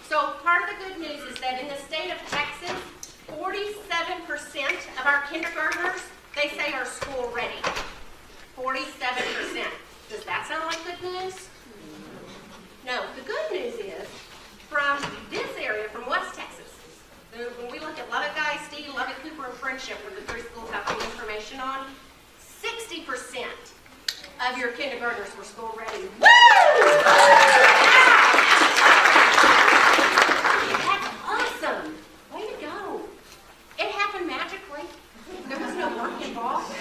So part of the good news is that in the state of Texas, 47% of our kindergartners, they say are school ready. 47%. Does that sound like good news? No. The good news is, from this area, from West Texas, when we look at Lubbock ISD, Lubbock, Cooper, and Friendship, where the three schools have the information on, 60% of your kindergartners were school ready. Woo! That's awesome. Way to go. It happened magically. There was no work involved.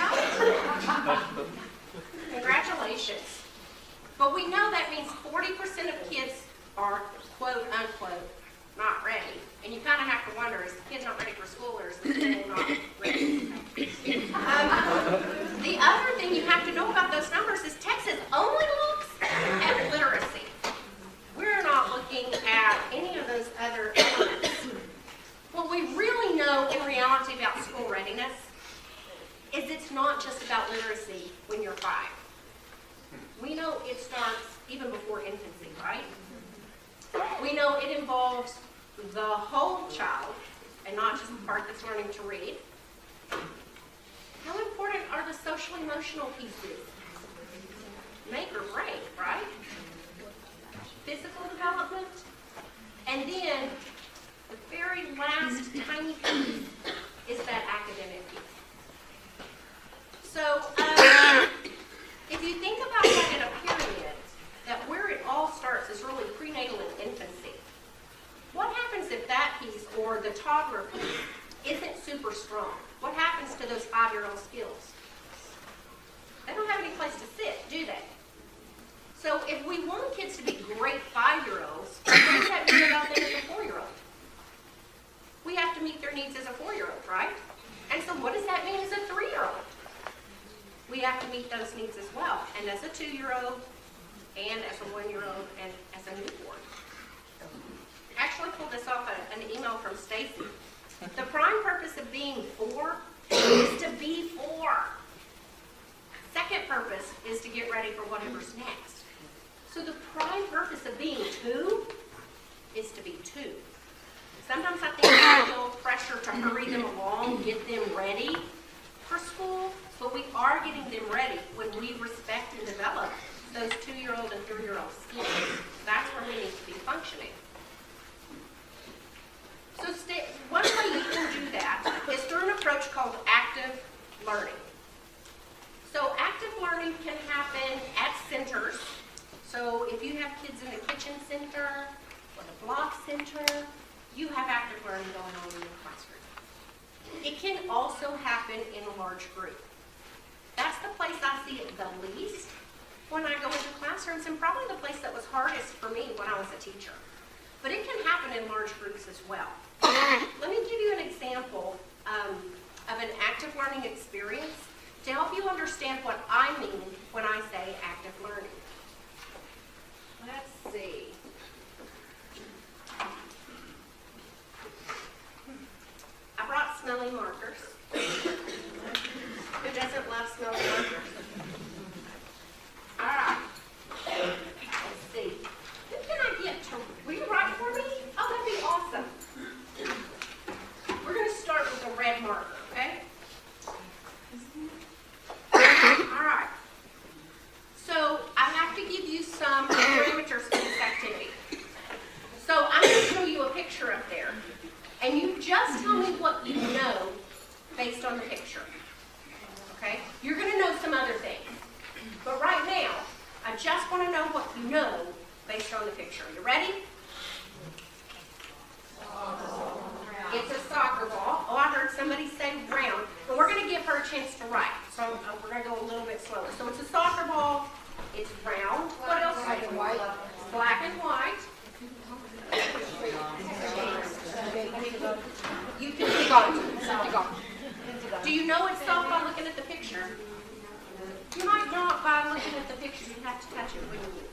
Congratulations. But we know that means 40% of kids are, quote unquote, not ready. And you kind of have to wonder, is the kid not ready for school, or is the school not ready? The other thing you have to know about those numbers is Texas only looks at literacy. We're not looking at any of those other elements. What we really know in reality about school readiness is it's not just about literacy when you're 5. We know it starts even before infancy, right? We know it involves the whole child and not just the part that's learning to read. How important are the social emotional pieces? Make or break, right? Physical development. And then the very last tiny piece is that academic piece. So if you think about that in a pyramid, that where it all starts is really prenatal and infancy. What happens if that piece, or the toddler piece, isn't super strong? What happens to those 5-year-old skills? They don't have any place to sit, do they? So if we want kids to be great 5-year-olds, what does that mean about them as a 4-year-old? We have to meet their needs as a 4-year-old, right? And so what does that mean as a 3-year-old? We have to meet those needs as well, and as a 2-year-old, and as a 1-year-old, and as a newborn. I actually pulled this off an email from Stacy. The prime purpose of being 4 is to be 4. Second purpose is to get ready for whatever's next. So the prime purpose of being 2 is to be 2. Sometimes I think we feel pressure to hurry them along, get them ready for school, but we are getting them ready when we respect and develop those 2-year-old and 3-year-old skills. That's where we need to be functioning. So one way you can do that is through an approach called active learning. So active learning can happen at centers. So if you have kids in the kitchen center or the block center, you have active learning going on in your classroom. It can also happen in a large group. That's the place I see it the least when I go into classrooms, and probably the place that was hardest for me when I was a teacher. But it can happen in large groups as well. Let me give you an example of an active learning experience to help you understand what I mean when I say active learning. Let's see. I brought smelly markers. Who doesn't love smelly markers? All right. Let's see. Who can I get to? Will you write for me? Oh, that'd be awesome. We're going to start with a red marker, okay? All right. So I have to give you some parameters for this activity. So I'm going to show you a picture up there, and you just tell me what you know based on the picture. Okay? You're going to know some other things. But right now, I just want to know what you know based on the picture. You ready? It's a soccer ball. Oh, I heard somebody say round. But we're going to give her a chance to write. So we're going to go a little bit slower. So it's a soccer ball. It's round. What else? Black and white. Black and white. You can pick on. Do you know it's soft by looking at the picture? You might not by looking at the picture. You have to touch it when you move.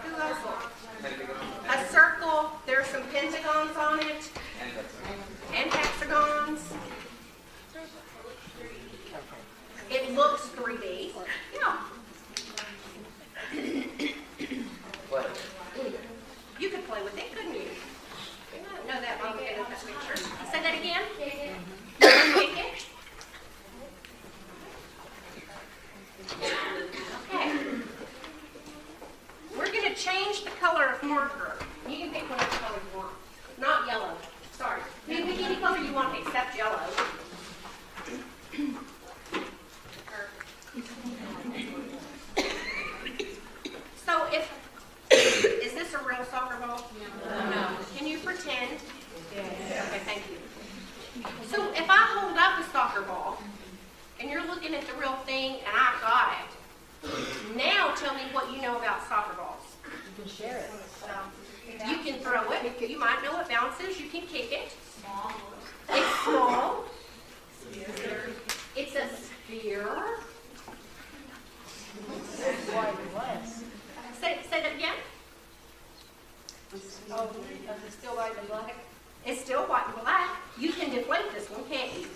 Who else? A circle. There are some pentagons on it. And hexagons. It looks 3D. Yeah. You could play with it, couldn't you? You might know that by looking at that picture. Say that again. Kick it. Okay. We're going to change the color of marker. You can pick whatever color you want. Not yellow. Sorry. You can pick any color you want except yellow. So is this a real soccer ball? No. Can you pretend? Yes. Okay, thank you. So if I hold up a soccer ball, and you're looking at the real thing, and I got it, now tell me what you know about soccer balls. You can share it. You can throw it. You might know it bounces. You can kick it. It's small. It's a sphere. White and less. Say that again. Oh, it's still white and black? It's still white and black. You can deflate this one, can't you?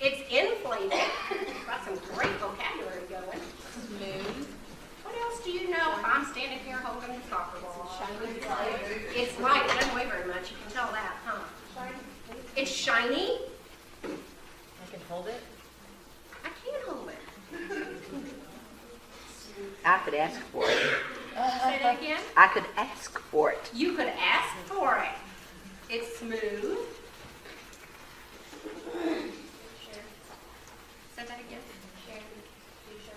It's inflated. Got some great vocabulary going. Smooth. What else do you know if I'm standing here holding the soccer ball? Shiny. It's light. It doesn't weigh very much. You can tell that, huh? It's shiny. I can hold it. I can hold it. I could ask for it. Say that again. I could ask for it. You could ask for it. It's smooth. Say that again.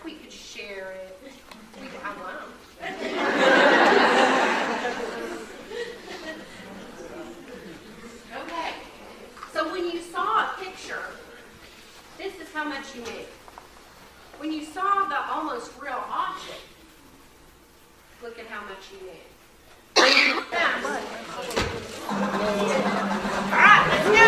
We could share it. We could, I won't. Okay. So when you saw a picture, this is how much you knew. When you saw the almost real object, look at how much you knew. All right, let's go.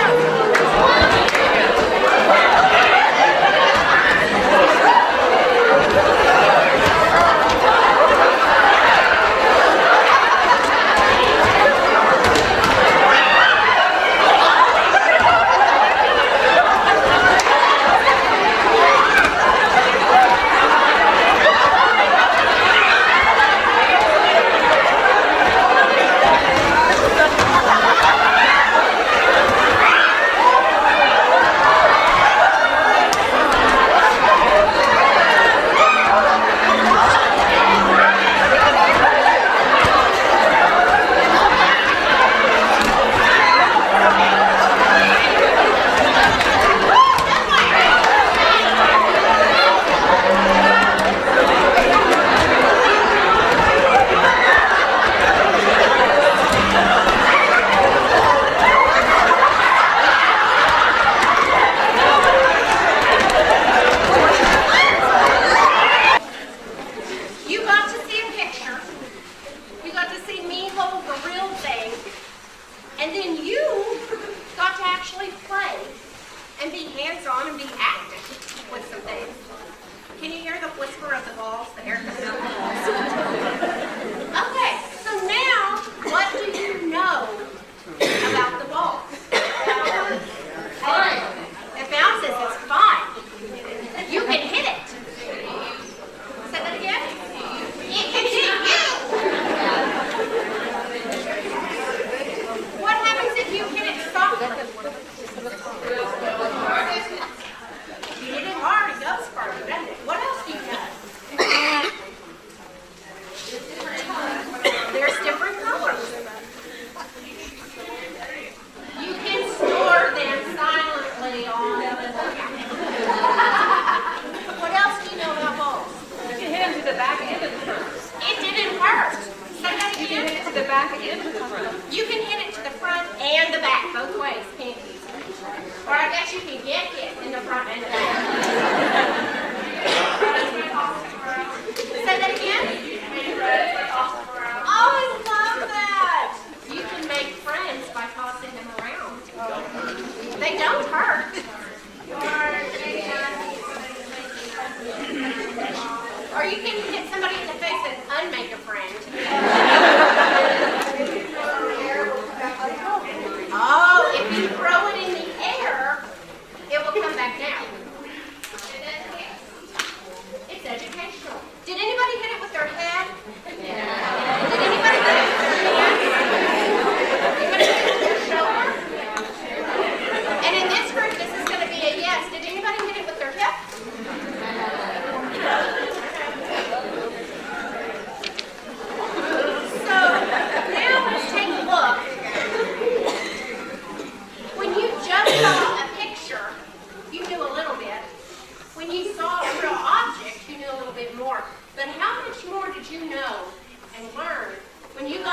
Did anybody hit it with their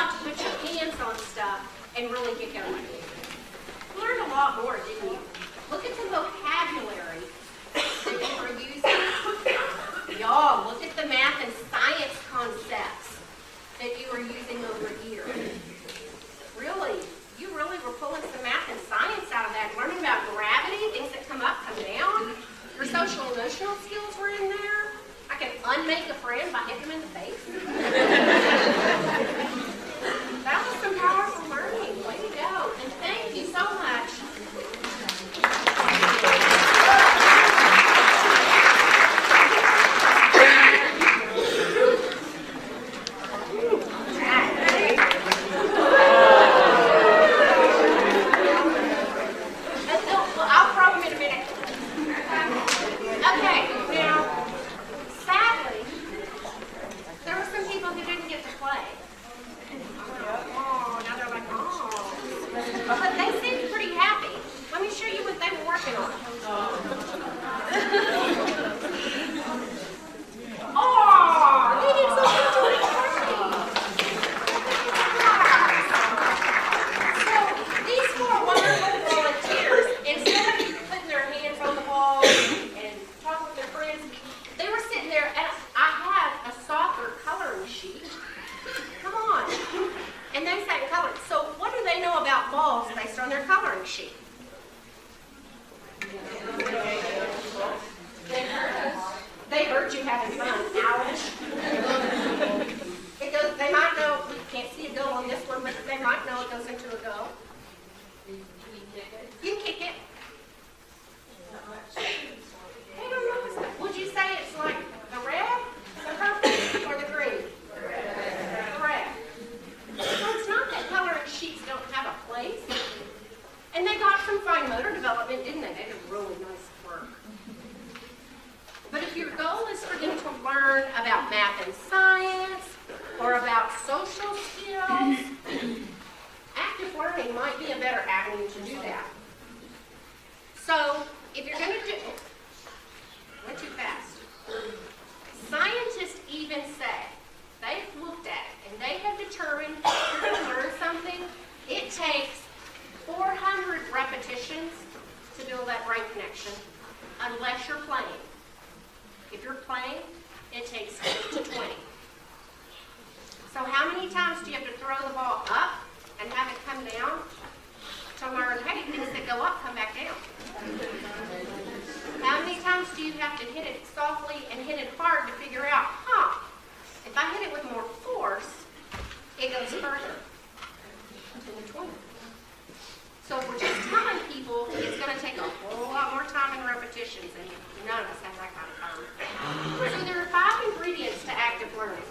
got to put your hands on stuff and really get going. You learned a lot more, didn't you? Look at the vocabulary that you were using. Y'all, look at the math and science concepts that you were using over here. Really, you really were pulling some math and science out of that, learning about gravity, things that come up, come down. Your social emotional skills were in there. I can unmake a friend by hitting him in the face. That was some powerful learning. Way to go. And thank you so much. I'll throw him in a minute. Okay, now, sadly, there were some people who didn't get to play. Oh, now they're like, oh. But they seemed pretty happy. Let me show you what they were working on. Oh, they did something to So, these four wonderful volunteers, instead of putting their hands on the ball and talking with their friends, they were sitting there, and I had a soccer coloring sheet. Come on. And they sat and colored. So what do they know about balls based on their coloring sheet? They heard you having fun. Ouch. It goes, they might know, we can't see a goal on this one, but they might know it goes into a goal. You can kick it. They don't know. Would you say it's like the red, the purple, or the green? The red. So it's not that coloring sheets don't have a place. And they got some fine motor development, didn't they? They did really nice work. But if your goal is for them to learn about math and science, or about social skills, active learning might be a better avenue to do that. So, if you're going to do, went too fast. Scientists even say, they've looked at it, and they have determined if you're going to learn something, it takes 400 repetitions to build that brain connection, unless you're playing. If you're playing, it takes 8 to 20. So how many times do you have to throw the ball up and have it come down to learn, hey, things that go up come back down? How many times do you have to hit it softly and hit it hard to figure out, if I hit it with more force, it goes further to the 20. So if we're just telling people it's going to take a whole lot more time and repetitions, and none of us have that kind of time. So there are 5 ingredients to active learning.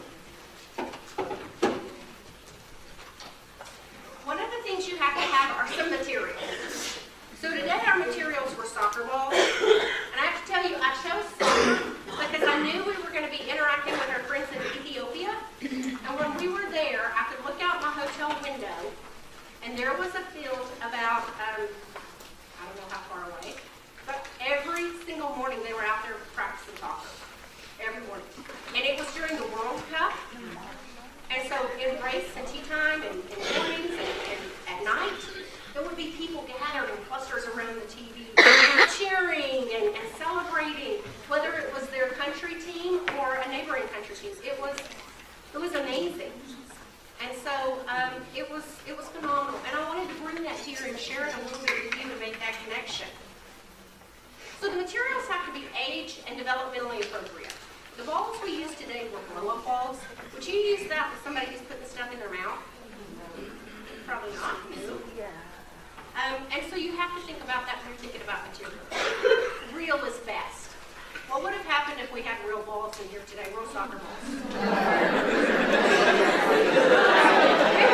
One of the things you have to have are some materials. So today our materials were soccer balls. And I have to tell you, I chose soccer because I knew we were going to be interacting with our friends in Ethiopia. And when we were there, I could look out my hotel window, and there was a field about, I don't know how far away, but every single morning they were out there practicing soccer. Every morning. And it was during the World Cup. And so in breaks and tea time and mornings and at night, there would be people gathered in clusters around the TV, cheering and celebrating, whether it was their country team or a neighboring country team. It was amazing. And so it was phenomenal. And I wanted to bring that here and share it a little bit with you to make that connection. So the materials have to be age and developmentally appropriate. The balls we used today were blow-up balls. Would you use that with somebody who's putting stuff in their mouth? Probably not. No. And so you have to think about that when you're thinking about materials. Real is best. What would have happened if we had real balls in here today, real soccer balls? We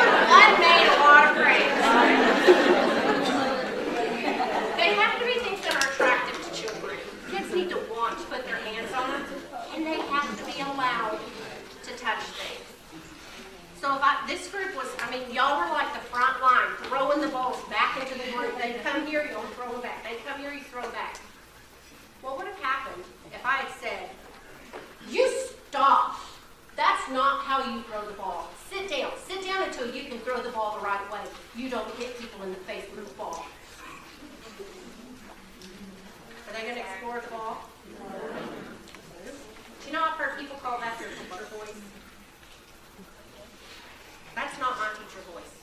would have unmade a lot of grades. They have to be things that are attractive to children. Kids need to want to put their hands on them, and they have to be allowed to touch things. So if this group was, y'all were like the front line, throwing the balls back into the group. They'd come here, you'll throw them back. They'd come here, you throw them back. What would have happened if I had said, you stop. That's not how you throw the ball. Sit down until you can throw the ball the right way. You don't hit people in the face with the ball. Are they going to explore the ball? Do you know I've heard people call that their teacher voice? That's not my teacher voice.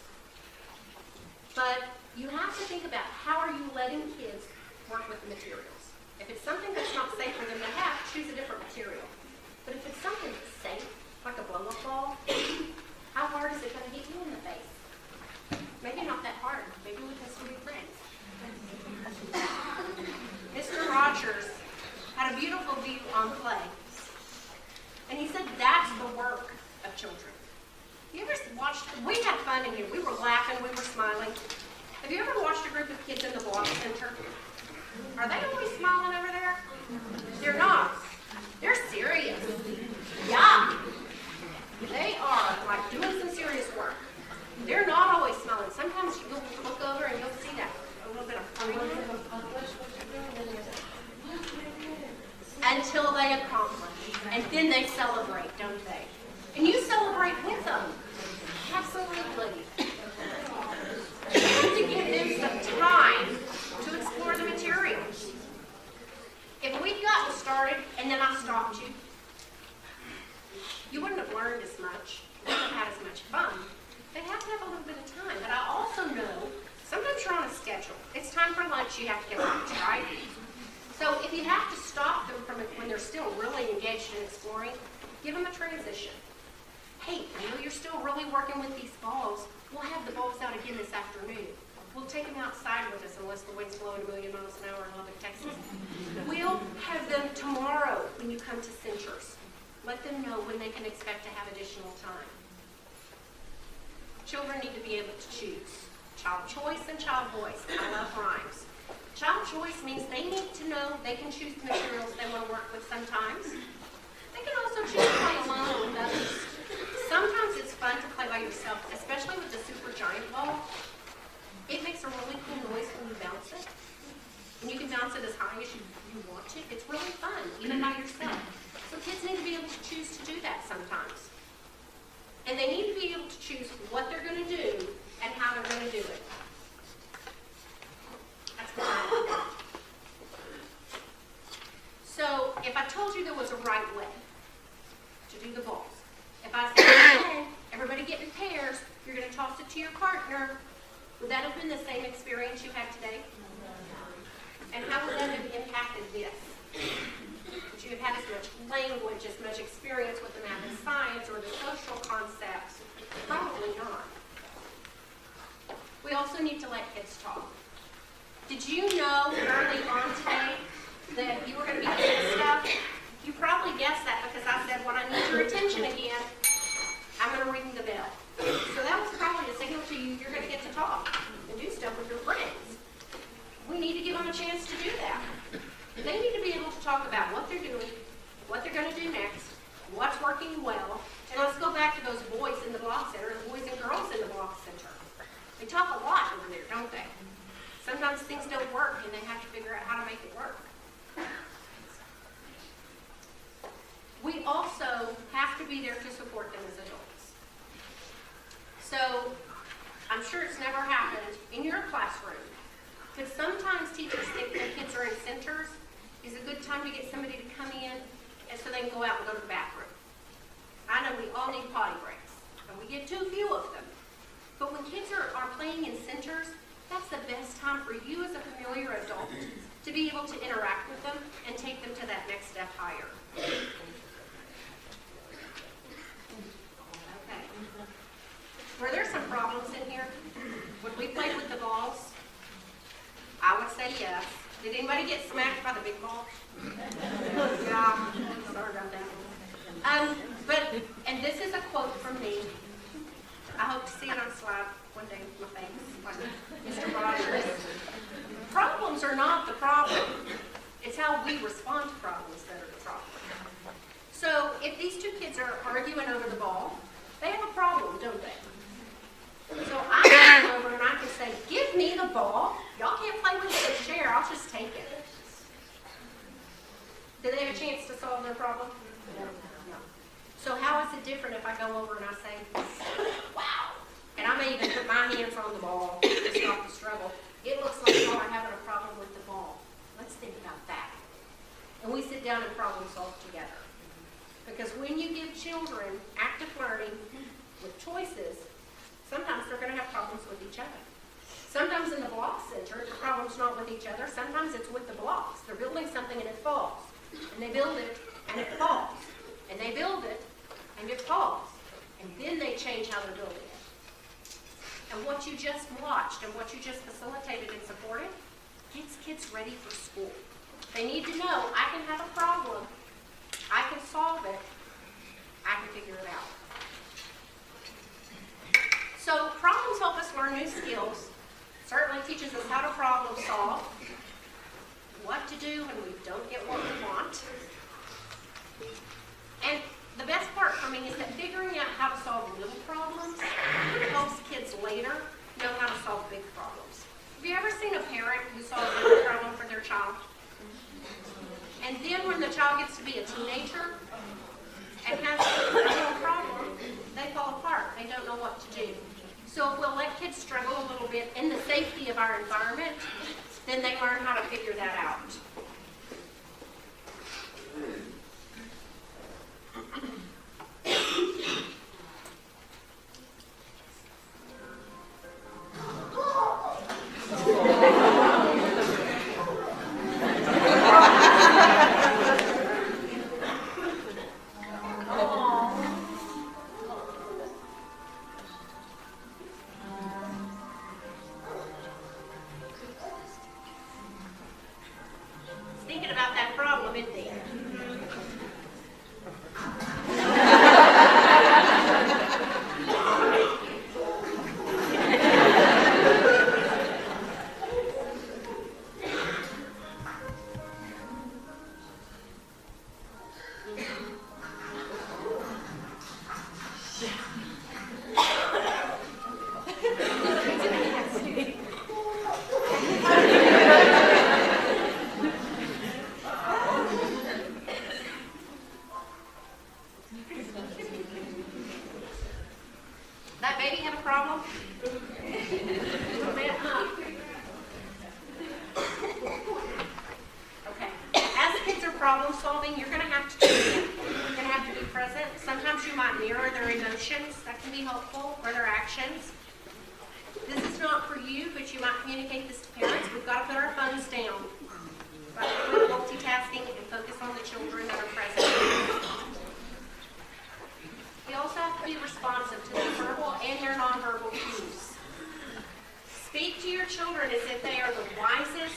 But you have to think about how are you letting kids work with the materials. If it's something that's not safe for them to have, choose a different material. But if it's something that's safe, like a blow-up ball, how hard is it going to hit you in the face? Maybe not that hard. Maybe we can still be friends. Mr. Rogers had a beautiful view on play. And he said that's the work of children. You ever watched, we had fun in here. We were laughing, we were smiling. Have you ever watched a group of kids in the block center? Are they always smiling over there? They're not. They're serious. Yeah. They are like doing some serious work. They're not always smiling. Sometimes you'll look over and you'll see that a little bit of until they accomplish. And then they celebrate, don't they? And you celebrate with them. Absolutely. You have to give them some time to explore the materials. If we'd gotten started and then I stopped you, you wouldn't have learned as much. You wouldn't have had as much fun. They have to have a little bit of time. But I also know sometimes you're on a schedule. It's time for lunch, you have to get lunch, right? So if you have to stop them from it when they're still really engaged in exploring, give them a transition. Hey, I know you're still really working with these balls. We'll have the balls out again this afternoon. We'll take them outside with us unless the wind's blowing 1,000,000 miles an hour in Lubbock, Texas. We'll have them tomorrow when you come to centers. Let them know when they can expect to have additional time. Children need to be able to choose. Child choice and child voice. I love rhymes. Child choice means they need to know they can choose the materials they want to work with sometimes. They can also choose to play alone or with others. Sometimes it's fun to play by yourself, especially with the super giant ball. It makes a really cool noise when you bounce it. And you can bounce it as high as you want to. It's really fun, even by yourself. So kids need to be able to choose to do that sometimes. And they need to be able to choose what they're going to do and how they're going to do it. That's what I like. So if I told you there was a right way to do the balls, if I said, okay, everybody get in pairs, you're going to toss it to your partner, would that have been the same experience you had today? And how would that have impacted this? Would you have had as much language, as much experience with the math and science or the social concepts? Probably not. We also need to let kids talk. Did you know early on today that you were going to be doing stuff? You probably guessed that because I said, when I need your attention again, I'm going to ring the bell. So that was probably a signal to you you're going to get to talk and do stuff with your friends. We need to give them a chance to do that. They need to be able to talk about what they're doing, what they're going to do next, what's working well. And let's go back to those boys in the block center, the boys and girls in the block center. They talk a lot over there, don't they? Sometimes things don't work and they have to figure out how to make it work. We also have to be there to support them as adults. So, I'm sure it's never happened in your classroom, but sometimes teachers think their kids are in centers is a good time to get somebody to come in and so they can go out and go to the bathroom. I know we all need potty breaks, and we get too few of them. But when kids are playing in centers, that's the best time for you as a familiar adult to be able to interact with them and take them to that next step higher. Okay. Were there some problems in here? When we played with the balls, I would say yes. Did anybody get smacked by the big ball? Yeah, sorry about that. And this is a quote from me. I hope to see it on slide one day with my face, like Mr. Rogers. Problems are not the problem. It's how we respond to problems that are the problem. So if these two kids are arguing over the ball, they have a problem, don't they? So I can come over and I can say, give me the ball. Y'all can't play with this chair. I'll just take it. Do they have a chance to solve their problem? No. So how is it different if I go over and I say, wow, down and problem solve together. Because when you give children active learning with choices, sometimes they're going to have problems with each other. Sometimes in the block center, the problem's not with each other. Sometimes it's with the blocks. They're building something and it falls. And they build it and it falls. And they build it and it falls. And then they change how they're building it. And what you just watched and what you just facilitated and supported gets kids ready for school. They need to know, I can have a problem, I can solve it, I can figure it out. So problems help us learn new skills. Certainly teaches us how to problem solve, what to do when we don't get what we want. And the best part for me is that figuring out how to solve little problems helps kids later know how to solve big problems. Have you ever seen a parent who solves a big problem for their child? And then when the child gets to be a teenager and has a little problem, they fall apart. They don't know what to do. So if we'll let kids struggle a little bit in the safety of our environment, then they learn how to figure that out. Thinking about that problem, isn't he? That baby have a problem? A little bit, huh? Okay. As kids are problem solving, you're going to have to tune in. You're going to have to be present. Sometimes you might mirror their emotions. That can be helpful, or their actions. This is not for you, but you might communicate this to parents. We've got to put our phones down. We've got to quit multitasking and focus on the children that are present. You also have to be responsive to their verbal and their nonverbal cues. Speak to your children as if they are the wisest,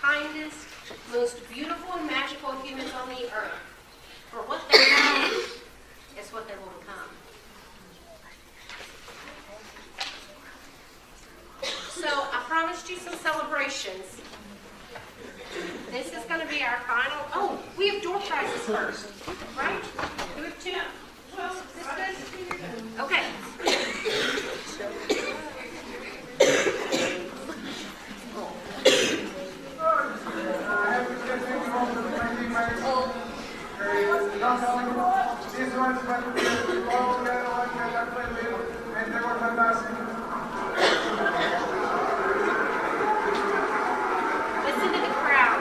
kindest, most beautiful and magical humans on the earth. For what they know is what they will become. So I promised you some celebrations. This is going to be our final. Oh, we have door prizes first, right? Do we have two? Is this good? Okay. These ones went to all the other ones that I played with, and they were fantastic. Listen to the crowd.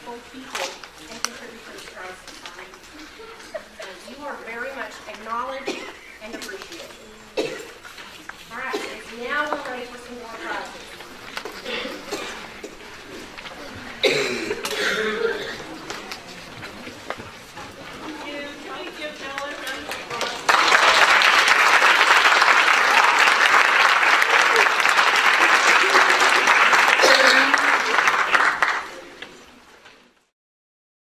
wonderful people and contributors to our society. And you are very much acknowledged and appreciated. All right, now we're ready for some more